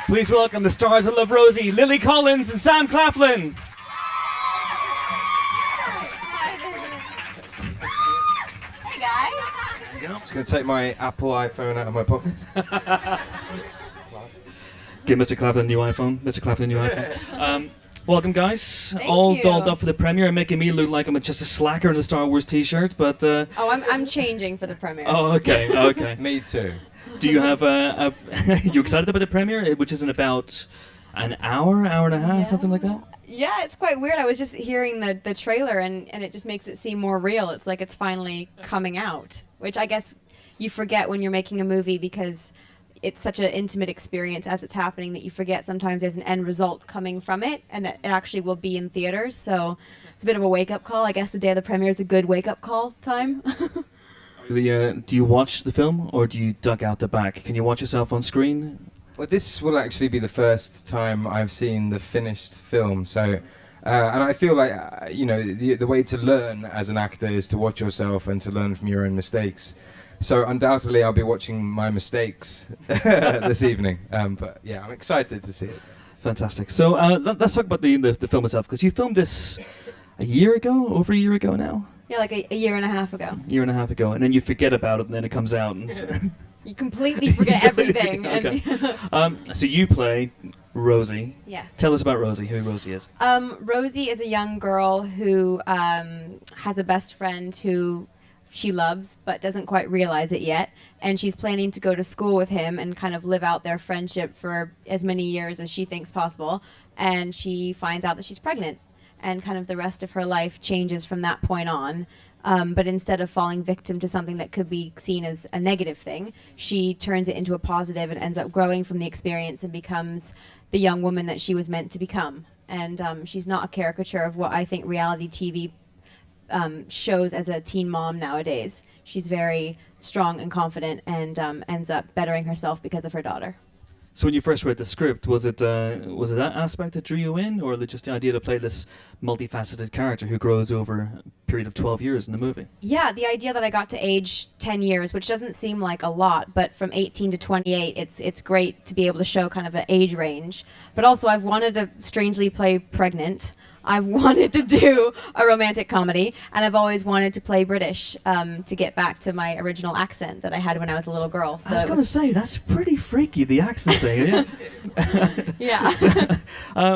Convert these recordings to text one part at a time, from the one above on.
Please welcome the stars of Love Rosie, Lily Collins and Sam Claflin. Hey guys. There you go. Just going to take my Apple iPhone out of my pocket. Give Mr. Claflin a new iPhone. Mr. Claflin a new iPhone. Welcome, guys. Thank All you. dolled up for the premiere, making me look like I'm just a slacker in a Star Wars t-shirt, but... Oh, I'm changing for the premiere. Oh, okay, okay. Me too. Do you have you excited about the premiere, which is in about an hour and a half, something like that? Yeah, it's quite weird. I was just hearing the trailer, and it just makes it seem more real. It's like it's finally coming out, which I guess you forget when you're making a movie because it's such an intimate experience as it's happening that you forget sometimes there's an end result coming from it and that it actually will be in theaters. So it's a bit of a wake-up call. I guess the day of the premiere is a good wake-up call time. Do you watch the film, or do you duck out the back? Can you watch yourself on screen? Well, this will actually be the first time I've seen the finished film, so... and I feel like, the way to learn as an actor is to watch yourself and to learn from your own mistakes. So undoubtedly I'll be watching my mistakes this evening. But yeah, I'm excited to see it. Fantastic. So let's talk about the film itself, because you filmed this over a year ago now? Yeah, like a year and a half ago. Year and a half ago, and then you forget about it, and then it comes out. And You completely forget everything. Okay. So you play Rosie. Yes. Tell us about Rosie, who Rosie is. Rosie is a young girl who has a best friend who she loves but doesn't quite realize it yet, and she's planning to go to school with him and kind of live out their friendship for as many years as she thinks possible, and she finds out that she's pregnant, and kind of the rest of her life changes from that point on. But instead of falling victim to something that could be seen as a negative thing, she turns it into a positive and ends up growing from the experience and becomes the young woman that she was meant to become. And she's not a caricature of what I think reality TV shows as a teen mom nowadays. She's very strong and confident and ends up bettering herself because of her daughter. So when you first read the script, was it that aspect that drew you in, or just the idea to play this multifaceted character who grows over a period of 12 years in the movie? Yeah, the idea that I got to age 10 years, which doesn't seem like a lot, but from 18 to 28, it's great to be able to show kind of an age range. But also, I've wanted to strangely play pregnant. I've wanted to do a romantic comedy, and I've always wanted to play British to get back to my original accent that I had when I was a little girl. So I was going to say, that's pretty freaky, the accent thing. Yeah. Yeah. So,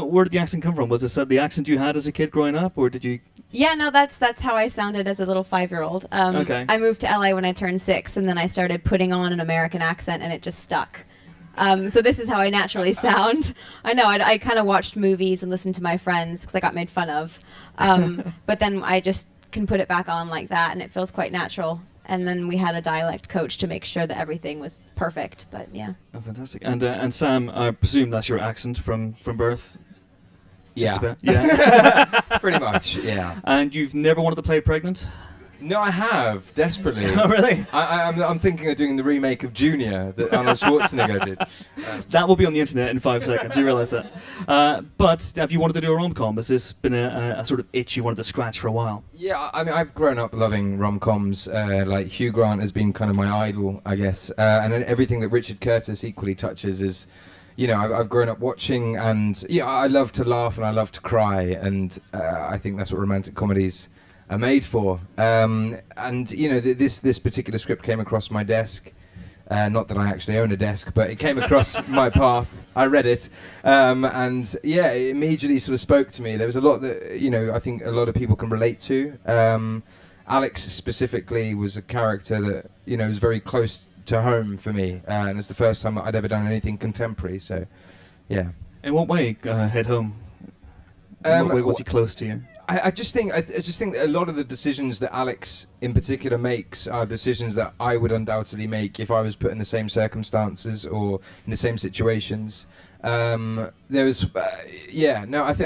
where did the accent come from? Was it the accent you had as a kid growing up, or did you... Yeah, no, that's how I sounded as a little 5-year-old. Okay. I moved to LA when I turned 6, and then I started putting on an American accent, and it just stuck. So this is how I naturally sound. I know, I kind of watched movies and listened to my friends because I got made fun of. But then I just can put it back on like that, and it feels quite natural. And then we had a dialect coach to make sure that everything was perfect. But yeah. Oh, fantastic. And Sam, I presume that's your accent from birth? Just about? Yeah. Pretty much, yeah. And you've never wanted to play pregnant? No, I have, desperately. Oh, really? I'm thinking of doing the remake of Junior that Arnold Schwarzenegger did. That will be on the internet in 5 seconds, you realise that. But have you wanted to do a rom-com? Has this been a sort of itch you wanted to scratch for a while? Yeah, I mean, I've grown up loving rom-coms. Like Hugh Grant has been kind of my idol, I guess. And then everything that Richard Curtis equally touches is... I've grown up watching, and I love to laugh and I love to cry, and I think that's what romantic comedies are made for. This particular script came across my desk. Not that I actually own a desk, but it came across my path. I read it, it immediately sort of spoke to me. There was a lot that I think a lot of people can relate to. Alex specifically was a character that was very close to home for me, and it's the first time I'd ever done anything contemporary. So, yeah. In what way, head home? In what way was he close to you? I just think that a lot of the decisions that Alex in particular makes are decisions that I would undoubtedly make if I was put in the same circumstances or in the same situations. I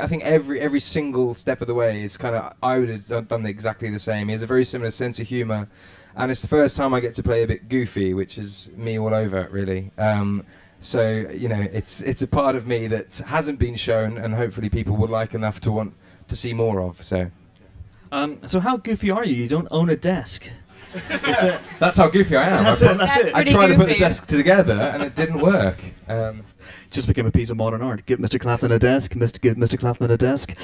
think every single step of the way is kind of, I would have done exactly the same. He has a very similar sense of humour, and it's the first time I get to play a bit goofy, which is me all over, really. It's a part of me that hasn't been shown, and hopefully people will like enough to want to see more of. So how goofy are you? You don't own a desk. That's how goofy I am. That's it. I pretty tried to put the goofy. desk together and it didn't work. Just became a piece of modern art. Give Mr. Claflin a desk. Give Mr. Claflin a desk.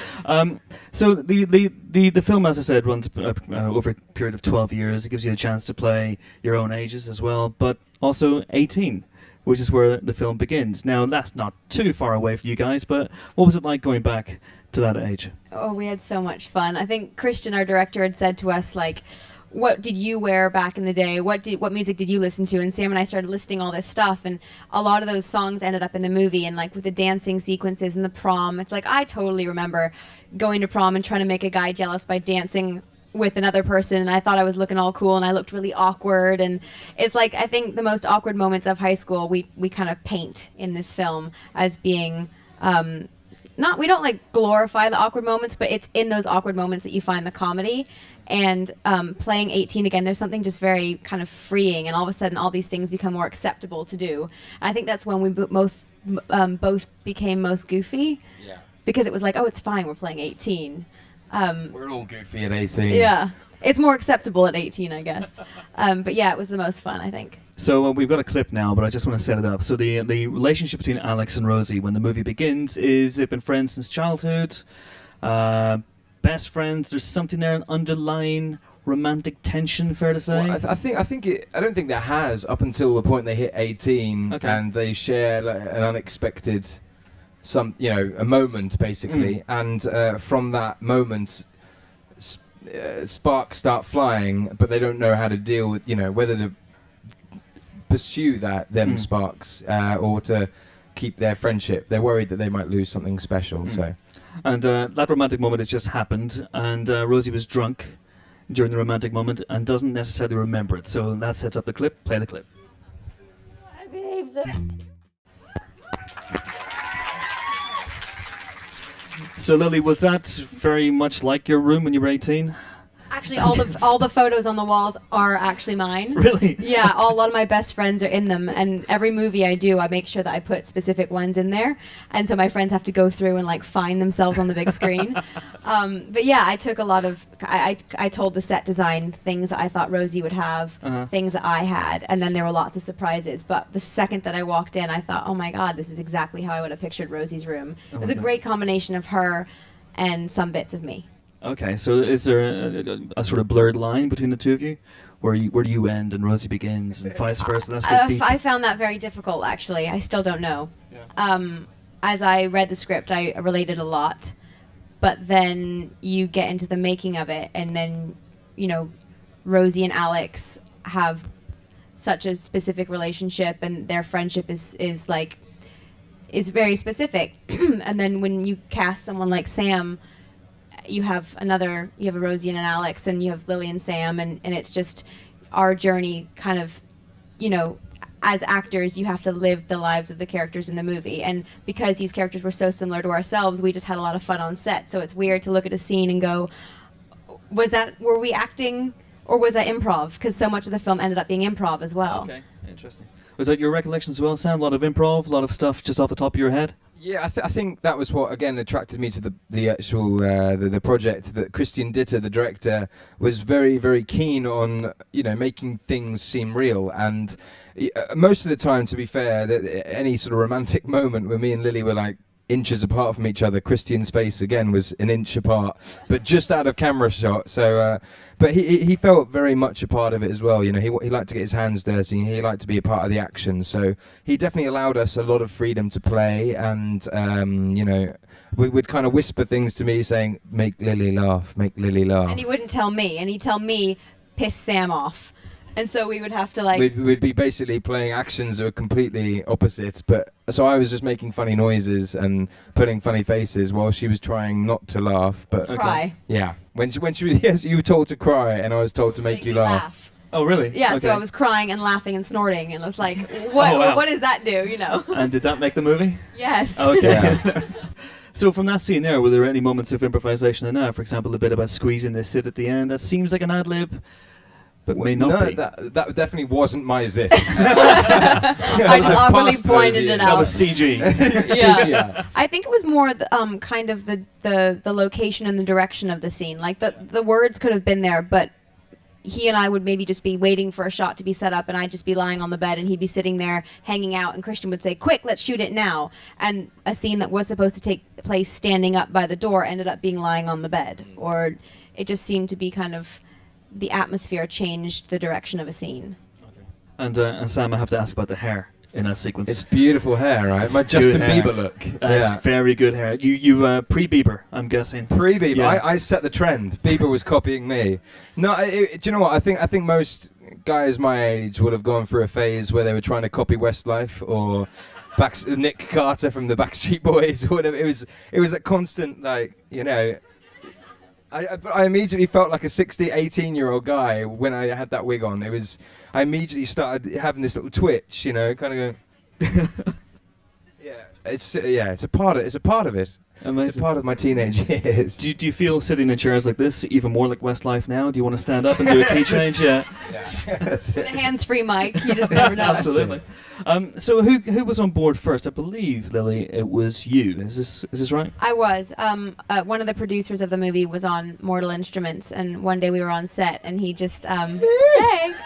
So the film, as I said, runs over a period of 12 years. It gives you a chance to play your own ages as well, but also 18, which is where the film begins. Now, that's not too far away for you guys, but what was it like going back to that age? Oh, we had so much fun. I think Christian, our director, had said to us, like, what did you wear back in the day? What music did you listen to? And Sam and I started listing all this stuff, and a lot of those songs ended up in the movie, and like with the dancing sequences and the prom, it's like I totally remember going to prom and trying to make a guy jealous by dancing with another person, and I thought I was looking all cool and I looked really awkward, and it's like I think the most awkward moments of high school we kind of paint in this film as being we don't like glorify the awkward moments, but it's in those awkward moments that you find the comedy. And playing 18 again, there's something just very kind of freeing, and all of a sudden all these things become more acceptable to do. And I think that's when we both became most goofy, because it was like, oh, it's fine, we're playing 18. We're all goofy at 18. Yeah, it's more acceptable at 18, I guess. But yeah, it was the most fun, I think. So we've got a clip now, but I just want to set it up. So the relationship between Alex and Rosie when the movie begins is they've been friends since childhood. Best friends. There's something there, an underlying romantic tension. Fair to say. Well, I don't think there has up until the point they hit 18 and they share like, an unexpected, a moment basically, and from that moment, sparks start flying, but they don't know how to deal with whether to pursue them sparks or to keep their friendship. They're worried that they might lose something special. So. And that romantic moment has just happened, and Rosie was drunk during the romantic moment and doesn't necessarily remember it. So that sets up the clip. Play the clip. I behave so. So Lily, was that very much like your room when you were 18? Actually, all the photos on the walls are actually mine. Really? Yeah, a lot of my best friends are in them, and every movie I do, I make sure that I put specific ones in there, and so my friends have to go through and like find themselves on the big screen. But yeah, I took a lot of. I told the set design things that I thought Rosie would have, things that I had, and then there were lots of surprises. But the second that I walked in, I thought, oh my God, this is exactly how I would have pictured Rosie's room. It was a great combination of her and some bits of me. Okay, so is there a sort of blurred line between the two of you, where do you end and Rosie begins, and vice versa? That's the deep. I found that very difficult, actually. I still don't know. Yeah. As I read the script, I related a lot, but then you get into the making of it, and then Rosie and Alex have such a specific relationship, and their friendship is very specific. And then when you cast someone like Sam, you have a Rosie and an Alex, and you have Lily and Sam, and it's just our journey kind of, as actors, you have to live the lives of the characters in the movie. And because these characters were so similar to ourselves, we just had a lot of fun on set. So it's weird to look at a scene and go, were we acting or was that improv? Because so much of the film ended up being improv as well. Okay, interesting. Was that your recollection as well, Sam? A lot of improv, a lot of stuff just off the top of your head? Yeah, I think that was what again attracted me to the actual the project. That Christian Ditter, the director, was very, very keen on making things seem real. And most of the time, to be fair, that any sort of romantic moment where me and Lily were like inches apart from each other, Christian's face again was an inch apart, but just out of camera shot. So, but he felt very much a part of it as well. He liked to get his hands dirty. He liked to be a part of the action. So he definitely allowed us a lot of freedom to play, and we would kind of whisper things to me saying, "Make Lily laugh, make Lily laugh." And he wouldn't tell me, and he'd tell me, "Piss Sam off." And so we would have to like... We'd be basically playing actions that were completely opposite, but so I was just making funny noises and putting funny faces while she was trying not to laugh. But cry. Yeah. When she was, yes, you were told to cry and I was told to make you laugh. Oh, really? Yeah, okay. So I was crying and laughing and snorting, and I was like, what does that do, And did that make the movie? Yes. Okay. Yeah. So from that scene there, were there any moments of improvisation in that? For example, the bit about squeezing the sit at the end, that seems like an ad-lib, but may not be. That definitely wasn't my zit. I just awkwardly pointed it out. That was CG. Yeah. I think it was more kind of the location and the direction of the scene. Like the words could have been there, but he and I would maybe just be waiting for a shot to be set up, and I'd just be lying on the bed, and he'd be sitting there hanging out, and Christian would say, "Quick, let's shoot it now." And a scene that was supposed to take place standing up by the door ended up being lying on the bed. Or it just seemed to be kind of, the atmosphere changed the direction of a scene. And Sam, I have to ask about the hair in that sequence. It's beautiful hair, right? It's My Justin good hair. Bieber look. It's very good hair. You pre-Bieber, I'm guessing. Pre-Bieber, Yeah. I set the trend. Bieber was copying me. No, do you know what? I think most guys my age would have gone through a phase where they were trying to copy Westlife or Nick Carter from the Backstreet Boys or whatever. It was that constant, like, you know. I immediately felt like a 18-year-old guy when I had that wig on. I immediately started having this little twitch, you know, kind of going. It's a part of it. Amazing. It's a part of my teenage years. Do you feel sitting in chairs like this even more like Westlife now? Do you want to stand up and do a key change? Yeah. That's It's a it. hands-free mic. You just never know. Absolutely. So who was on board first? I believe, Lily, it was you. Is this right? I was. One of the producers of the movie was on Mortal Instruments, and one day we were on set, and he just thanks.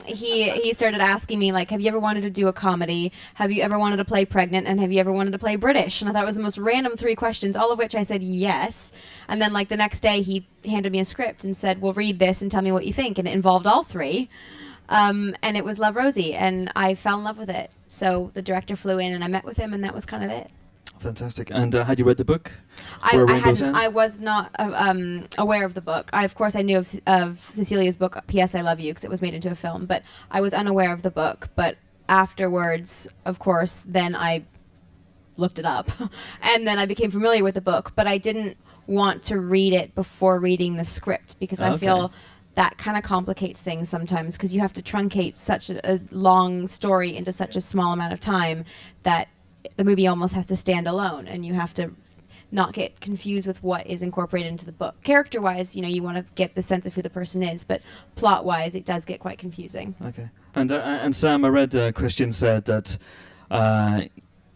He started asking me, like, have you ever wanted to do a comedy? Have you ever wanted to play pregnant? And have you ever wanted to play British? And I thought it was the most random 3 questions, all of which I said yes. And then, like, the next day he handed me a script and said, well, read this and tell me what you think. And it involved all 3. And it was Love, Rosie. And I fell in love with it. So the director flew in and I met with him, and that was kind of it. Fantastic. And had you read the book? I Where Rainbows hadn't. End? I was not aware of the book. Of course, I knew of Cecilia's book, P.S. I Love You, because it was made into a film. But I was unaware of the book. But afterwards, of course, then I looked it up. And then I became familiar with the book. But I didn't want to read it before reading the script, because I feel that kind of complicates things sometimes, because you have to truncate such a long story into such a small amount of time that the movie almost has to stand alone, and you have to not get confused with what is incorporated into the book. Character-wise, you know, you want to get the sense of who the person is, but plot-wise, it does get quite confusing. Okay. And Sam, I read Christian said that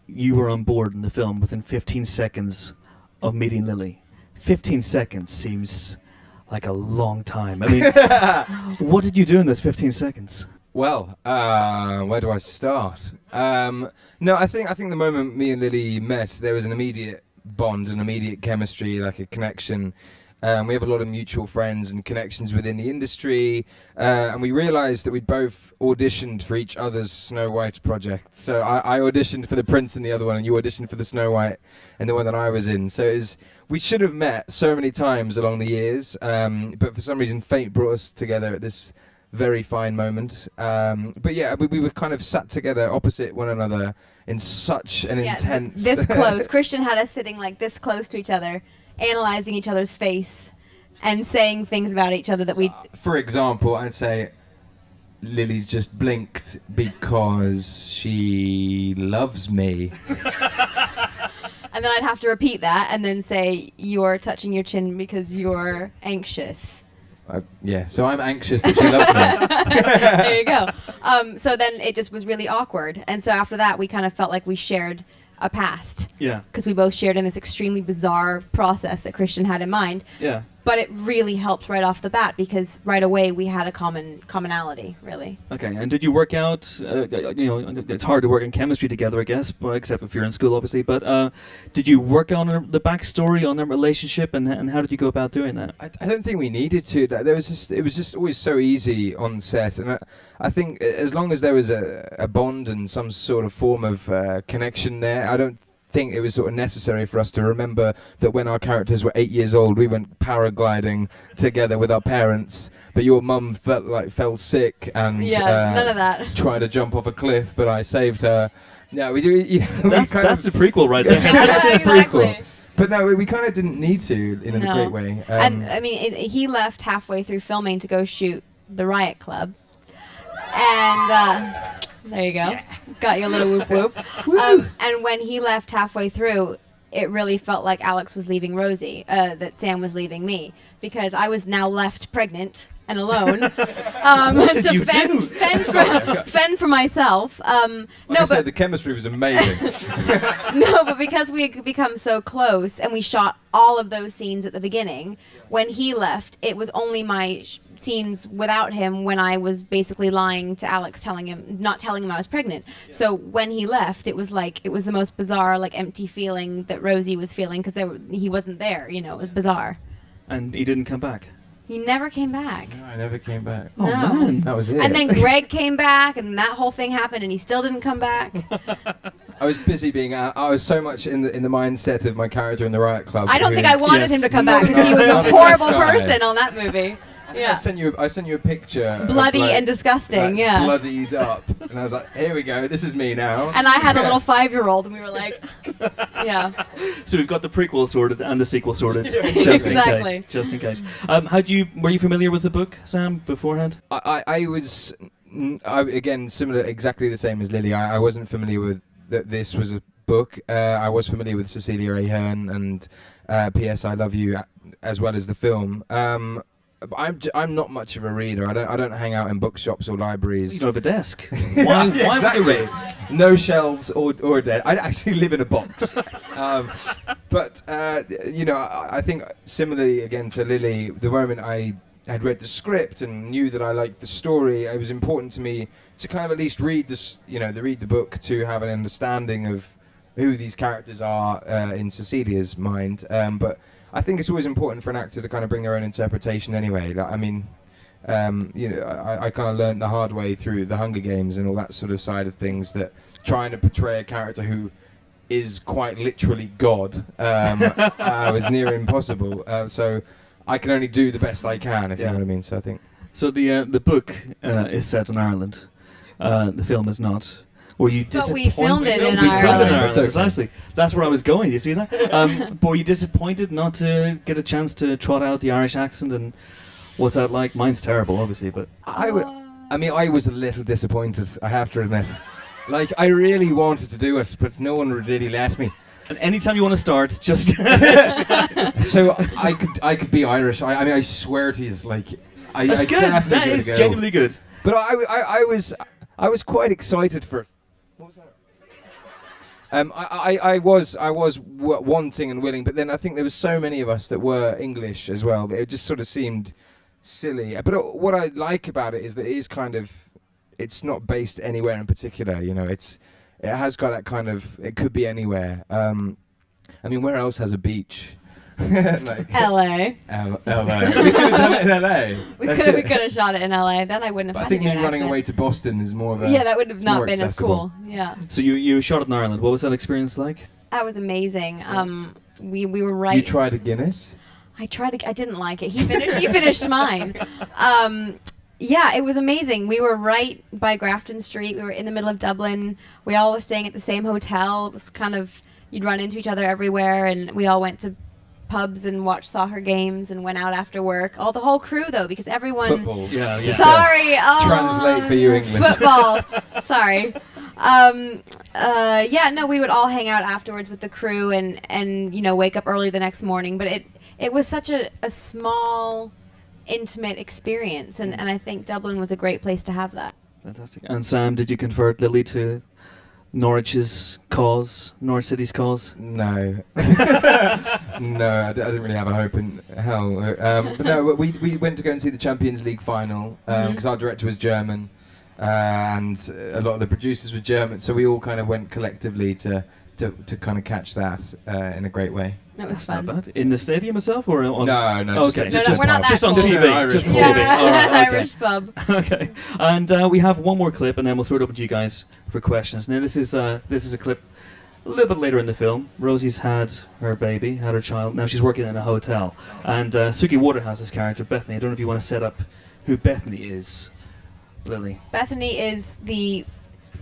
you were on board in the film within 15 seconds of meeting Lily. 15 seconds seems like a long time. I mean, what did you do in those 15 seconds? Well, where do I start? No, I think the moment me and Lily met, there was an immediate bond, an immediate chemistry, like a connection. We have a lot of mutual friends and connections within the industry, and we realised that we'd both auditioned for each other's Snow White project. So I auditioned for The Prince in the other one, and you auditioned for the Snow White and the one that I was in. So we should have met so many times along the years, but for some reason fate brought us together at this very fine moment. But yeah, we were kind of sat together opposite one another in such an intense... This close. Christian had us sitting like this close to each other, analyzing each other's face and saying things about each other that we... For example, I'd say Lily just blinked because she loves me. And then I'd have to repeat that and then say, you're touching your chin because you're anxious. Yeah, so I'm anxious that she loves me. There you go. So then it just was really awkward. And so after that, we kind of felt like we shared a past. Yeah. Because we both shared in this extremely bizarre process that Christian had in mind. Yeah. But it really helped right off the bat, because right away we had a commonality, really. Okay, and did you work out, you know, it's hard to work in chemistry together, I guess, well, except if you're in school, obviously, but did you work on the backstory on their relationship, and how did you go about doing that? I don't think we needed to. It was just always so easy on set, and I think as long as there was a bond and some sort of form of connection there, I don't think it was sort of necessary for us to remember that when our characters were 8 years old, we went paragliding together with our parents, but your mum fell sick and None of that. tried to jump off a cliff, but I saved her. Yeah, we do. You know, That's the prequel right there. Yeah, exactly. But no, we kind of didn't need to in a great way. And I mean, he left halfway through filming to go shoot The Riot Club, and there you go, got your little whoop whoop. And when he left halfway through, it really felt like Alex was leaving Rosie, that Sam was leaving me, because I was now left pregnant and alone. What did to you do? fend for myself. Like I said, the chemistry was amazing. No, but because we had become so close and we shot all of those scenes at the beginning, when he left, it was only my scenes without him when I was basically lying to Alex, not telling him I was pregnant. So when he left, it was the most bizarre, like empty feeling that Rosie was feeling because he wasn't there. You know, it was bizarre. And he didn't come back. He never came back. No, I never came back. Oh, No. man. That was it. And then Greg came back, and that whole thing happened, and he still didn't come back. I was busy being out. I was so much in the mindset of my character in the Riot Club. I don't think I wanted him to come back not- because he was not a a horrible nice guy. person on that movie. I Yeah. sent you a picture. of, Bloody like, and disgusting, like, yeah. bloodied up, and I was like, "Here we go. This is me now." And I had a little 5-year-old, and we were like, yeah. So we've got the prequel sorted and the sequel sorted, just Exactly. in case. Just in case. Were you familiar with the book, Sam, beforehand? I was again similar, exactly the same as Lily. I wasn't familiar with that. This was a book. I was familiar with Cecilia Ahern and P.S. I Love You, as well as the film. I'm not much of a reader. I don't hang out in bookshops or libraries. You don't have a desk. Why would you read? No shelves or a desk. I actually live in a box. But I think similarly again to Lily, the moment I had read the script and knew that I liked the story, it was important to me to kind of at least read read the book to have an understanding of who these characters are in Cecilia's mind. But I think it's always important for an actor to kind of bring their own interpretation anyway. Like, I mean, I kind of learned the hard way through the Hunger Games and all that sort of side of things that trying to portray a character who is quite literally God was near impossible. So I can only do the best I can, if you know what I mean. So I think. So the book is set in Ireland. The film is not. Were you But disappointed? we filmed it in We filmed it in Ireland. Ireland, Okay. precisely. That's where I was going. You see that? But were you disappointed not to get a chance to trot out the Irish accent? And what's that like? Mine's terrible, obviously, but I was a little disappointed, I have to admit. Like, I really wanted to do it, but no one really let me. and anytime you want to start, just So I could be Irish. I mean, I swear to you, it's like that's I good. definitely That give it is a go. genuinely good. But I was quite excited for. What was that? I was wanting and willing, but then I think there was so many of us that were English as well. That it just sort of seemed silly. But what I like about it is that it is kind of, it's not based anywhere in particular. You know, it has got that kind of, it could be anywhere. I mean, where else has a beach? Like, LA. LA. We could have done it in LA. We That's could it. have shot it in LA. Then I wouldn't But have I had think to do me an running accent. away to Boston is more of a. Yeah, that would have it's not more been accessible. as cool. Yeah. So you shot it in Ireland. What was that experience like? That was amazing. We were right. You tried a Guinness? I didn't like it. He finished mine. Yeah, it was amazing. We were right by Grafton Street. We were in the middle of Dublin. We all were staying at the same hotel. It was kind of, you'd run into each other everywhere, and we all went to pubs and watched soccer games and went out after work. The whole crew though, because everyone. Football. Yeah. Sorry. Translate for you English. Football. Sorry. No, we would all hang out afterwards with the crew and wake up early the next morning. But it was such a small, intimate experience, and I think Dublin was a great place to have that. Fantastic. And Sam, did you convert Lily to Norwich City's cause? No. No, I didn't really have a hope in hell. But no, we went to go and see the Champions League final because our director was German and a lot of the producers were German, so we all kind of went collectively to kind of catch that in a great way. It was Not fun. bad. In the stadium itself or on? No. Okay. We're not that just on cool. TV. Just on Yeah. TV. All right, An okay. Irish pub. Okay, and we have one more clip, and then we'll throw it open to you guys for questions. Now, this is a clip a little bit later in the film. Rosie's had her baby, had her child. Now she's working in a hotel, and Suki Waterhouse's character Bethany. I don't know if you want to set up who Bethany is, Lily. Bethany is the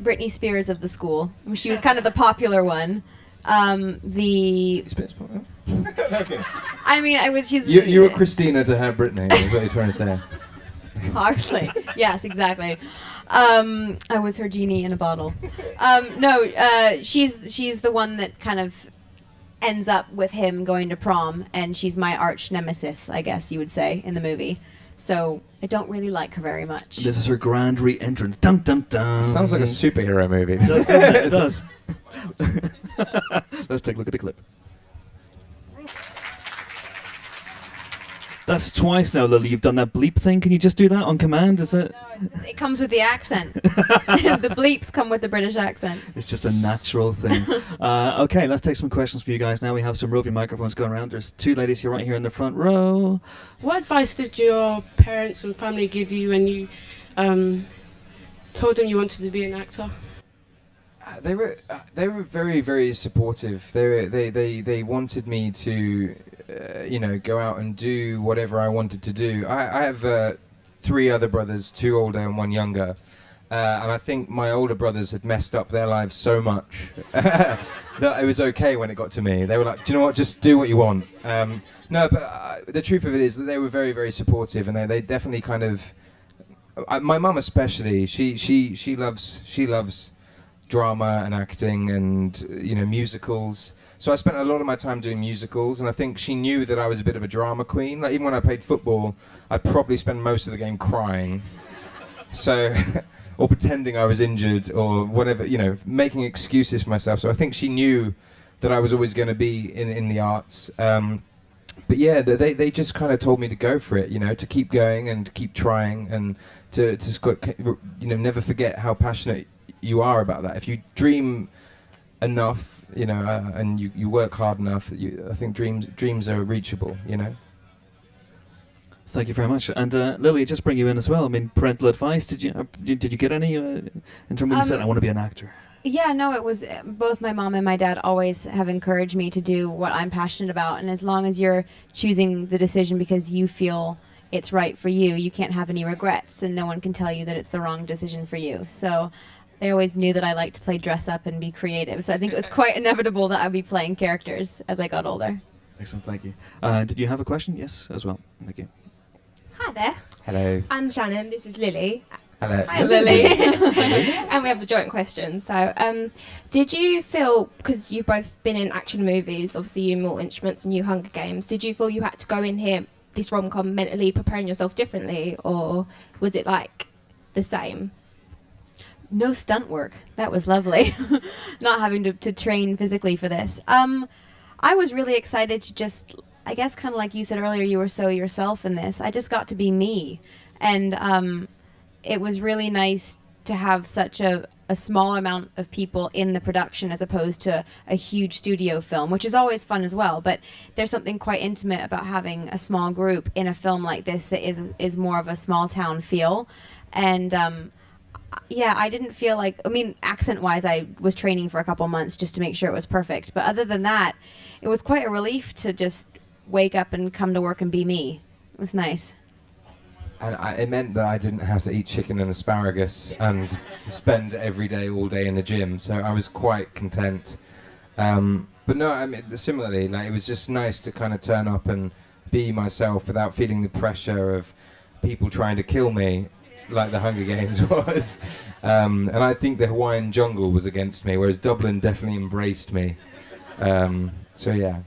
Britney Spears of the school. She was kind of the popular one. Okay. I mean, she's. You were Christina to her Britney, is what you're trying to say. Hardly. Yes, exactly. I was her genie in a bottle. She's the one that kind of ends up with him going to prom, and she's my arch nemesis, I guess you would say, in the movie. So I don't really like her very much. This is her grand re-entrance. Dun dun dun. Sounds like a superhero movie. It does, doesn't it? It does. Let's take a look at the clip. That's twice now, Lily. You've done that bleep thing. Can you just do that on command? Is it? No, it's just, it comes with the accent. The bleeps come with the British accent. It's just a natural thing. Okay, let's take some questions for you guys now. We have some roving microphones going around. There's two ladies here right here in the front row. What advice did your parents and family give you when you told them you wanted to be an actor? They were very, very supportive. They wanted me to go out and do whatever I wanted to do. I have 3 other brothers, 2 older and 1 younger, and I think my older brothers had messed up their lives so much that it was okay when it got to me. They were like, do you know what, just do what you want. No, but the truth of it is that they were very, very supportive, and they definitely kind of, my mum especially, she loves drama and acting and musicals. So I spent a lot of my time doing musicals, and I think she knew that I was a bit of a drama queen. Like, even when I played football, I'd probably spend most of the game crying. So, or pretending I was injured or whatever, making excuses for myself. So I think she knew that I was always going to be in the arts. But yeah, they just kind of told me to go for it, to keep going and keep trying, and to never forget how passionate you are about that. If you dream enough, and you work hard enough, I think dreams are reachable, Thank you very much. And Lily, just bring you in as well. I mean, parental advice. Did you get any in terms of when you said I want to be an actor? Yeah, no, it was both my mom and my dad always have encouraged me to do what I'm passionate about, and as long as you're choosing the decision because you feel it's right for you, you can't have any regrets, and no one can tell you that it's the wrong decision for you. So they always knew that I liked to play dress up and be creative, so I think it was quite inevitable that I'd be playing characters as I got older. Excellent, thank you. Did you have a question? Yes, as well. Thank you. Hi there. Hello. I'm Shannon. This is Lily. Hello. Hi, Lily. And we have a joint question. So, did you feel, because you've both been in action movies, obviously you Mortal Instruments and you Hunger Games, did you feel you had to go in here, this rom-com, mentally preparing yourself differently, or was it like the same? No stunt work. That was lovely. Not having to train physically for this. I was really excited to just, I guess kind of like you said earlier, you were so yourself in this. I just got to be me. And it was really nice to have such a small amount of people in the production as opposed to a huge studio film, which is always fun as well. But there's something quite intimate about having a small group in a film like this that is more of a small town feel. And yeah, I didn't feel like, accent-wise, I was training for a couple months just to make sure it was perfect. But other than that, it was quite a relief to just wake up and come to work and be me. It was nice. And it meant that I didn't have to eat chicken and asparagus and spend every day, all day in the gym. So I was quite content. But no, similarly, it was just nice to kind of turn up and be myself without feeling the pressure of people trying to kill me, like the Hunger Games was. And I think the Hawaiian jungle was against me, whereas Dublin definitely embraced me. So yeah.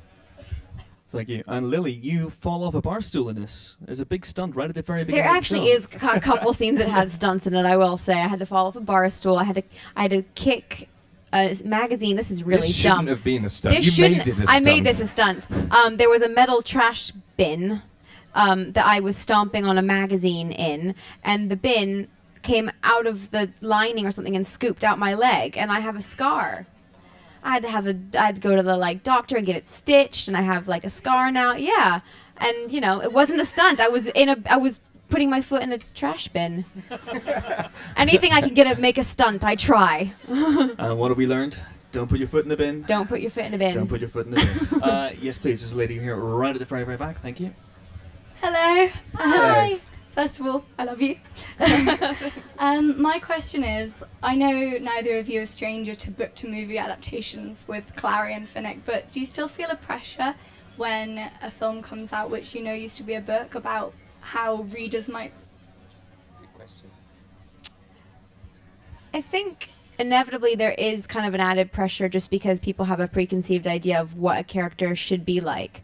Thank you. And Lily, you fall off a bar stool in this. There's a big stunt right at the very beginning. There actually is a couple scenes that had stunts in it, I will say. I had to fall off a bar stool. I had to kick a magazine. This is really this dumb. shouldn't have been a stunt. This You made it a stunt. I made this a stunt. There was a metal trash bin that I was stomping on a magazine in, and the bin came out of the lining or something and scooped out my leg, and I have a scar. I had to go to the doctor and get it stitched, and I have a scar now. Yeah, and it wasn't a stunt. I was putting my foot in a trash bin. Anything I can make a stunt, I try. What have we learned? Don't put your foot in the bin. Don't put your foot in the bin. Don't put your foot in the bin. Yes, please. There's a lady here right at the very, very back. Thank you. Hello. Hi. First of all, I love you. My question is, I know neither of you are stranger to book-to-movie adaptations with Clary and Finnick, but do you still feel a pressure when a film comes out which used to be a book about how readers might... Good question. I think inevitably there is kind of an added pressure just because people have a preconceived idea of what a character should be like.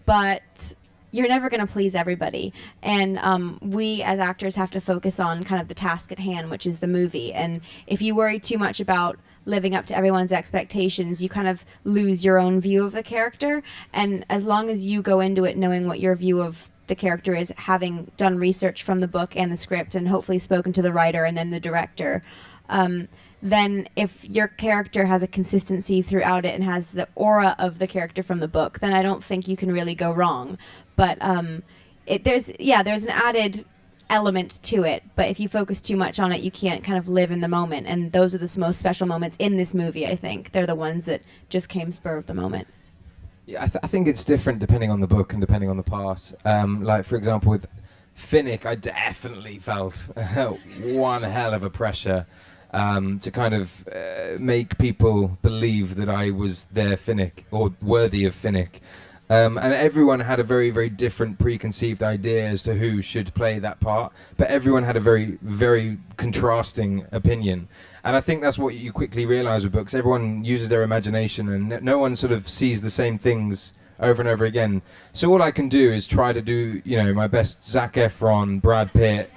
But you're never going to please everybody. And we as actors have to focus on kind of the task at hand, which is the movie. And if you worry too much about living up to everyone's expectations, you kind of lose your own view of the character. And as long as you go into it knowing what your view of the character is, having done research from the book and the script and hopefully spoken to the writer and then the director, then if your character has a consistency throughout it and has the aura of the character from the book, then I don't think you can really go wrong. But there's an added element to it, but if you focus too much on it, you can't kind of live in the moment, and those are the most special moments in this movie. I think they're the ones that just came spur of the moment. Yeah, I think it's different depending on the book and depending on the part. Like, for example, with Finnick, I definitely felt one hell of a pressure to kind of make people believe that I was their Finnick, or worthy of Finnick. And everyone had a very, very different preconceived idea as to who should play that part, but everyone had a very, very contrasting opinion. And I think that's what you quickly realise with books. Everyone uses their imagination, and no one sort of sees the same things over and over again. So all I can do is try to do, my best Zac Efron, Brad Pitt,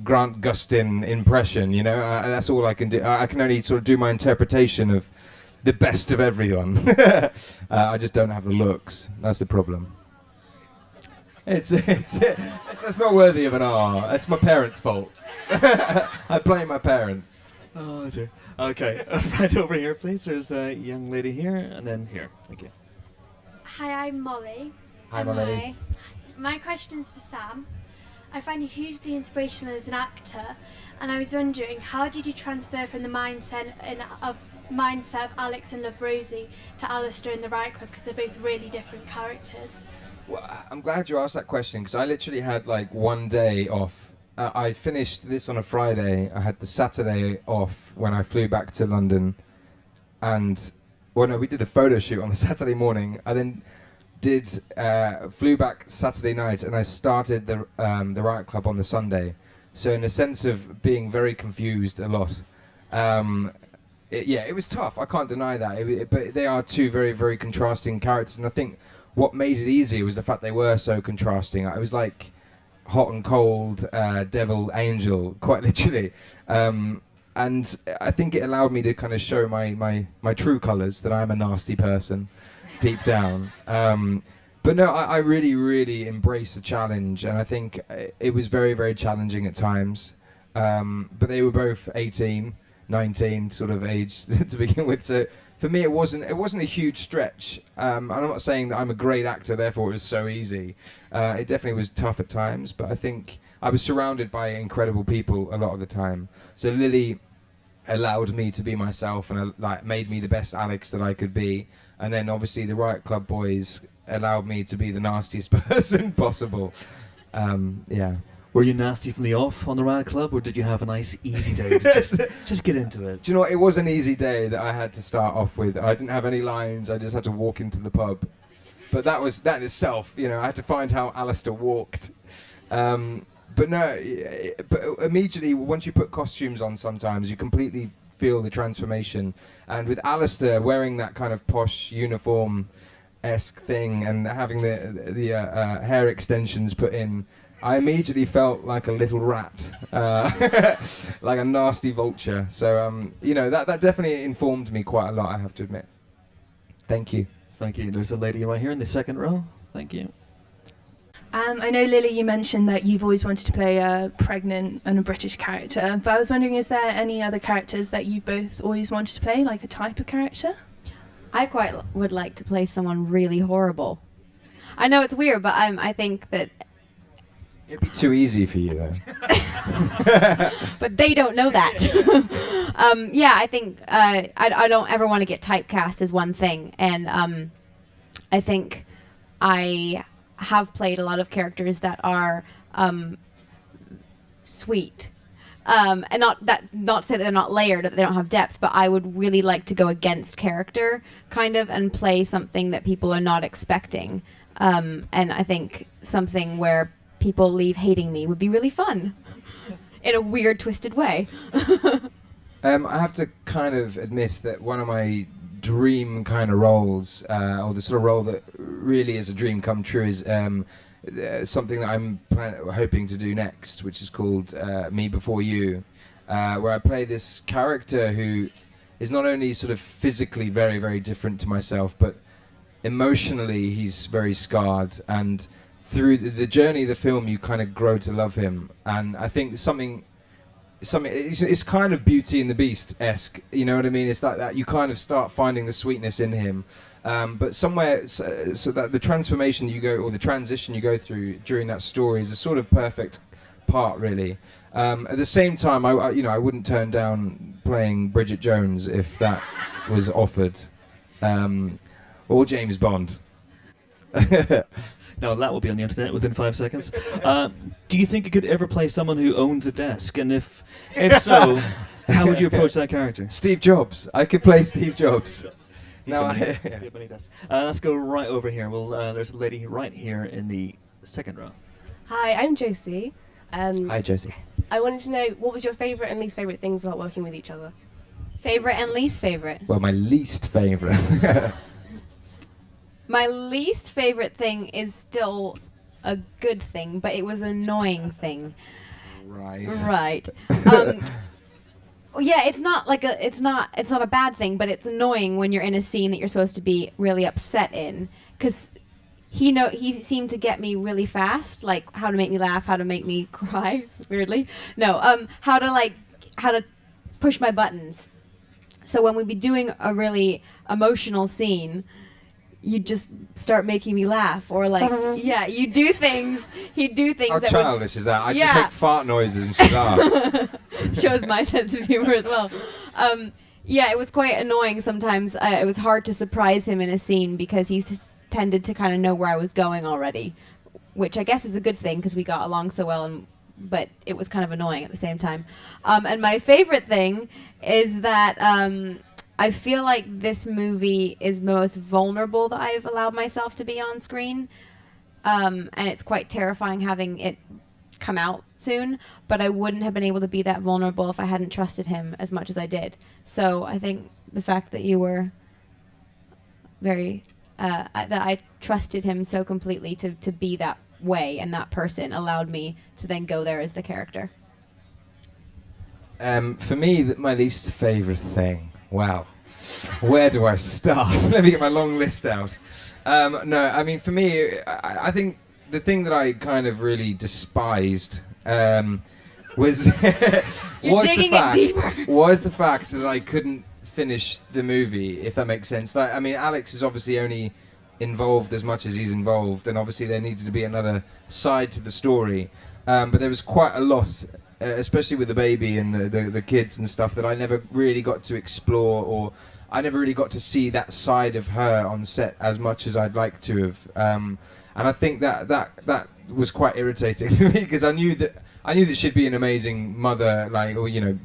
Grant Gustin impression. That's all I can do. I can only sort of do my interpretation of the best of everyone. I just don't have the looks. That's the problem. It's not worthy of an R. It's my parents' fault. I blame my parents. Oh dear. Okay, right over here, please. There's a young lady here, and then here. Thank you. Hi, I'm Molly. Hi, Molly. My question's for Sam. I find you hugely inspirational as an actor, and I was wondering, how did you transfer from the mindset of Alex and Love Rosie to Alistair in the Riot Club, because they're both really different characters? Well, I'm glad you asked that question, because I literally had like one day off. I finished this on a Friday. I had the Saturday off when I flew back to London, and we did a photo shoot on the Saturday morning. I then flew back Saturday night, and I started the Riot Club on the Sunday. So in a sense of being very confused a lot. It was tough. I can't deny that. But they are two very, very contrasting characters, and I think what made it easier was the fact they were so contrasting. I was like hot and cold, devil, angel, quite literally. And I think it allowed me to kind of show my true colours, that I'm a nasty person deep down. But no, I really, really embrace the challenge, and I think it was very, very challenging at times. But they were both 18, 19 sort of age to begin with, so for me it wasn't a huge stretch. I'm not saying that I'm a great actor, therefore it was so easy. It definitely was tough at times, but I think I was surrounded by incredible people a lot of the time. So Lily allowed me to be myself, and made me the best Alex that I could be. And then obviously the Riot Club boys allowed me to be the nastiest person possible. Were you nasty from the off on the Riot Club, or did you have a nice easy day to just get into it? Do you know what? It was an easy day that I had to start off with. I didn't have any lines. I just had to walk into the pub. But that in itself, I had to find how Alistair walked. But immediately, once you put costumes on, sometimes you completely feel the transformation. And with Alistair wearing that kind of posh uniform-esque thing and having the hair extensions put in, I immediately felt like a little rat, like a nasty vulture. So, that definitely informed me quite a lot, I have to admit. Thank you. Thank you. There's a lady right here in the second row. Thank you. I know, Lily, you mentioned that you've always wanted to play a pregnant and a British character, but I was wondering, is there any other characters that you've both always wanted to play, like a type of character? I quite would like to play someone really horrible. I know it's weird, but I think that... It'd be too easy for you, though. But they don't know that. I think I don't ever want to get typecast as one thing. And I think I have played a lot of characters that are sweet. And not to say that they're not layered, that they don't have depth, but I would really like to go against character, kind of, and play something that people are not expecting. And I think something where people leave hating me would be really fun in a weird, twisted way. I have to kind of admit that one of my dream kind of roles, or the sort of role that really is a dream come true, is something that I'm hoping to do next, which is called Me Before You, where I play this character who is not only sort of physically very, very different to myself, but emotionally he's very scarred, and through the journey of the film you kind of grow to love him. And I think it's kind of Beauty and the Beast-esque, you know what I mean? It's like that you kind of start finding the sweetness in him, but somewhere so that the transformation you go, or the transition you go through during that story, is a sort of perfect part, really. At the same time, I wouldn't turn down playing Bridget Jones if that was offered, or James Bond. No, that will be on the internet within 5 seconds. Do you think you could ever play someone who owns a desk? And if so, how would you approach that character? Steve Jobs. I could play Steve Jobs. Let's go right over here. Well, there's a lady right here in the second row. Hi, I'm Josie. Hi, Josie. I wanted to know, what was your favourite and least favourite things about working with each other? Favorite and least favorite? Well, my least favourite. My least favorite thing is still a good thing, but it was an annoying thing. Right. Yeah, it's not a bad thing, but it's annoying when you're in a scene that you're supposed to be really upset in, because he seemed to get me really fast, like how to make me laugh, how to make me cry, weirdly. No, how to push my buttons. So when we'd be doing a really emotional scene, you just start making me laugh, or like, yeah, he'd do things. How that childish is that? I Yeah. just make fart noises and she laughs. shows my sense of humor as well. Yeah, it was quite annoying sometimes. It was hard to surprise him in a scene because he tended to kind of know where I was going already, which I guess is a good thing because we got along so well, but it was kind of annoying at the same time. And my favorite thing is that I feel like this movie is most vulnerable that I've allowed myself to be on screen. And it's quite terrifying having it come out soon, but I wouldn't have been able to be that vulnerable if I hadn't trusted him as much as I did. So I think the fact that you were that I trusted him so completely to be that way and that person allowed me to then go there as the character. For me, my least favourite thing. Wow. Where do I start? Let me get my long list out. No, I mean, for me, I think the thing that I kind of really despised was the fact that I couldn't finish the movie, if that makes sense. Like, I mean, Alex is obviously only involved as much as he's involved, and obviously there needs to be another side to the story. But there was quite a lot, especially with the baby and the kids and stuff, that I never really got to explore, or I never really got to see that side of her on set as much as I'd like to have. And I think that was quite irritating to me, because I knew that she'd be an amazing mother, like, or, you know,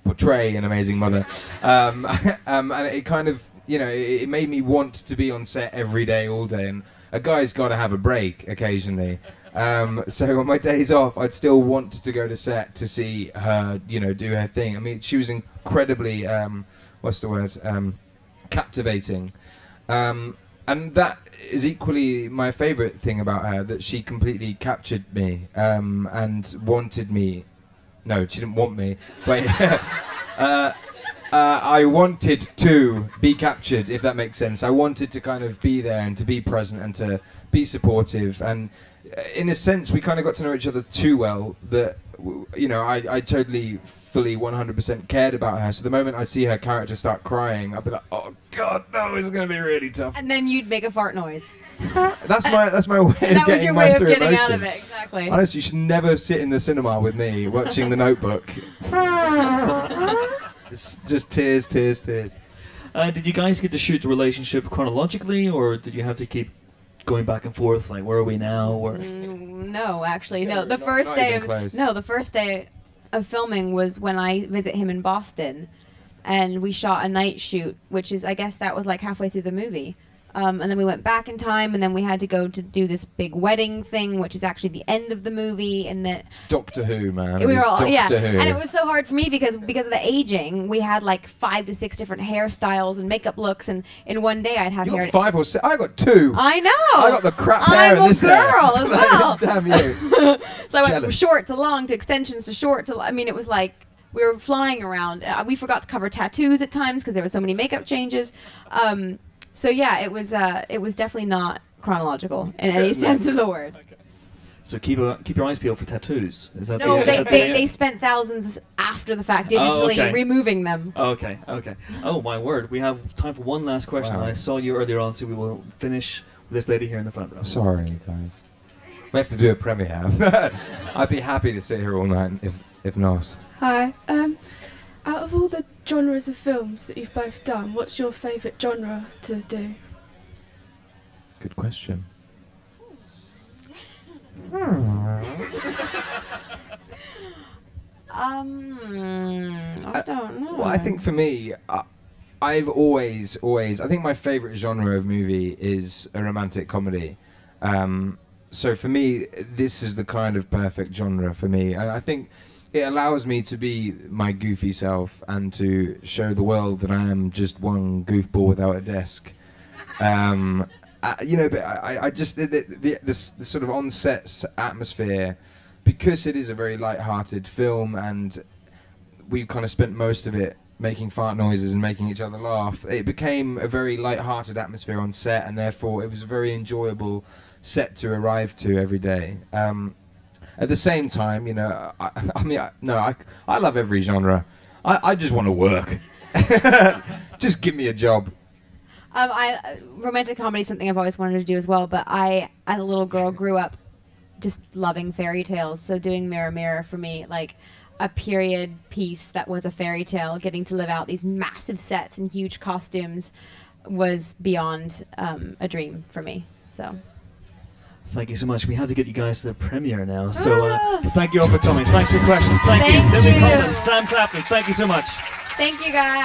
portray an amazing mother. And it kind of, you know, it made me want to be on set every day, all day. And a guy's got to have a break occasionally. So on my days off, I'd still want to go to set to see her, you know, do her thing. I mean, she was incredibly, captivating. And that is equally my favourite thing about her, that she completely captured me, and wanted me. No, she didn't want me. But I wanted to be captured, if that makes sense. I wanted to kind of be there and to be present and to be supportive. And in a sense, we kind of got to know each other too well that, you know, I totally, fully, 100% cared about her. So the moment I see her character start crying, I'll be like, oh God, no, it's going to be really tough. And then you'd make a fart noise. That's my way of getting that was your way of getting out of emotion. it, exactly. Honestly, you should never sit in the cinema with me watching The Notebook. It's just tears. Did you guys get to shoot the relationship chronologically, or did you have to keep going back and forth, like, where are we now? Or No, actually, no. The first day of filming was when I visit him in Boston, and we shot a night shoot, which is, I guess that was like halfway through the movie. and then we went back in time, and then we had to go to do this big wedding thing, which is actually the end of the movie, and that It's Doctor Who, man. we were all Doctor yeah, Who. and it was so hard for me because of the aging. We had like 5 to 6 different hairstyles and makeup looks, and in one day I'd have You hair. got 5 or 6. I got 2. I know. I got the crap hair I'm in this a girl hair. as well. Damn you. So I went from Jealous. short to long to extensions to short to. I mean, it was like we were flying around. We forgot to cover tattoos at times because there were so many makeup changes. So yeah, it was definitely not chronological in any sense of the word. So keep your eyes peeled for tattoos. Is that No, the, is that the- they spent thousands after the fact digitally okay. removing them. Okay. Oh my word! We have time for one last question. Wow. I saw you earlier on, so we will finish with this lady here in the front row. Sorry, guys. We have to do a premiere. I'd be happy to sit here all night if not. Hi. Out of all the genres of films that you've both done, what's your favourite genre to do? Good question. I don't know. Well, I think for me, I've always, I think my favourite genre of movie is a romantic comedy. So for me, this is the kind of perfect genre for me. And I think it allows me to be my goofy self and to show the world that I am just one goofball without a desk. But I just this sort of on-set atmosphere, because it is a very light-hearted film, and we kind of spent most of it making fart noises and making each other laugh. It became a very light-hearted atmosphere on set, and therefore it was a very enjoyable set to arrive to every day. At the same time, I love every genre. I just want to work. Just give me a job. Romantic comedy is something I've always wanted to do as well, but I, as a little girl, grew up just loving fairy tales. So doing Mirror Mirror for me, like a period piece that was a fairy tale, getting to live out these massive sets and huge costumes was beyond a dream for me. So. Thank you so much. We have to get you guys to the premiere now. So thank you all for coming. Thanks for your questions. Thank you. Thank Lily you. Collins, Sam Claflin. Thank you so much. Thank you, guys.